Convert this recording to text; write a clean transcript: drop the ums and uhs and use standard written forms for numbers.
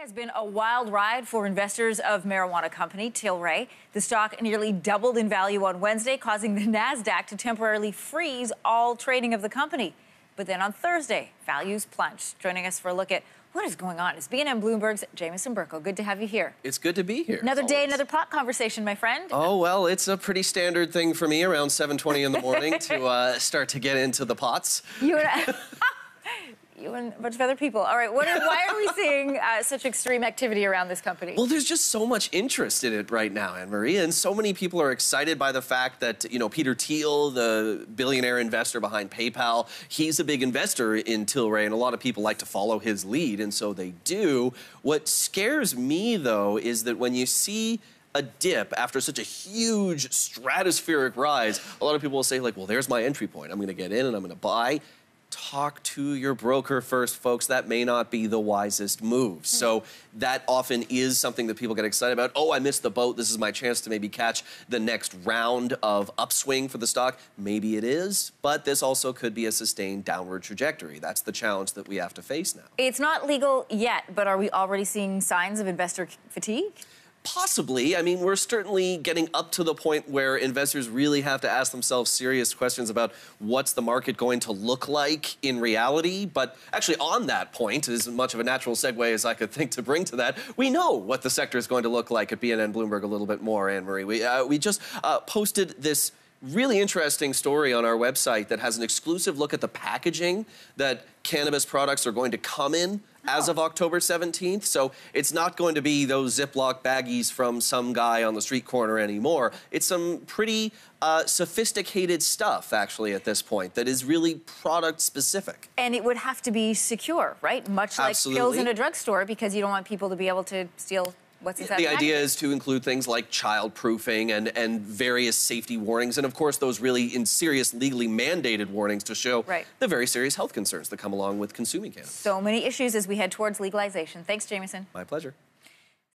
Has been a wild ride for investors of marijuana company Tilray. The stock nearly doubled in value on Wednesday, causing the Nasdaq to temporarily freeze all trading of the company. But then on Thursday, values plunged. Joining us for a look at what is going on is BNN Bloomberg's Jamison Burko. Good to have you here. It's good to be here. Another day, another pot conversation, my friend. Oh, well, it's a pretty standard thing for me around 7:20 in the morning to start to get into the pots. You and a bunch of other people. All right, why are we seeing such extreme activity around this company? Well, there's just so much interest in it right now, Anne-Marie, and so many people are excited by the fact that, Peter Thiel, the billionaire investor behind PayPal, he's a big investor in Tilray, and a lot of people like to follow his lead, and so they do. What scares me, though, is that when you see a dip after such a huge stratospheric rise, a lot of people will say, like, well, there's my entry point. I'm going to get in and I'm going to buy. Talk to your broker first, folks. That may not be the wisest move. So that often is something that people get excited about. Oh, I missed the boat. This is my chance to maybe catch the next round of upswing for the stock. Maybe it is, but this also could be a sustained downward trajectory. That's the challenge that we have to face now. It's not legal yet, but are we already seeing signs of investor fatigue? Possibly. I mean, we're certainly getting up to the point where investors really have to ask themselves serious questions about what's the market going to look like in reality. But actually, on that point, as much of a natural segue as I could think to bring to that, we know what the sector is going to look like at BNN Bloomberg a little bit more, Anne-Marie. We just posted this really interesting story on our website that has an exclusive look at the packaging that cannabis products are going to come in as of October 17th. So it's not going to be those Ziploc baggies from some guy on the street corner anymore. It's some pretty sophisticated stuff, actually, at this point, that is really product specific. And it would have to be secure, right? Much like pills in a drugstore, because you don't want people to be able to steal what's inside the idea is to include things like child-proofing and various safety warnings, and of course those really serious legally mandated warnings to show the very serious health concerns that come along with consuming cannabis. So many issues as we head towards legalization. Thanks, Jamison. My pleasure.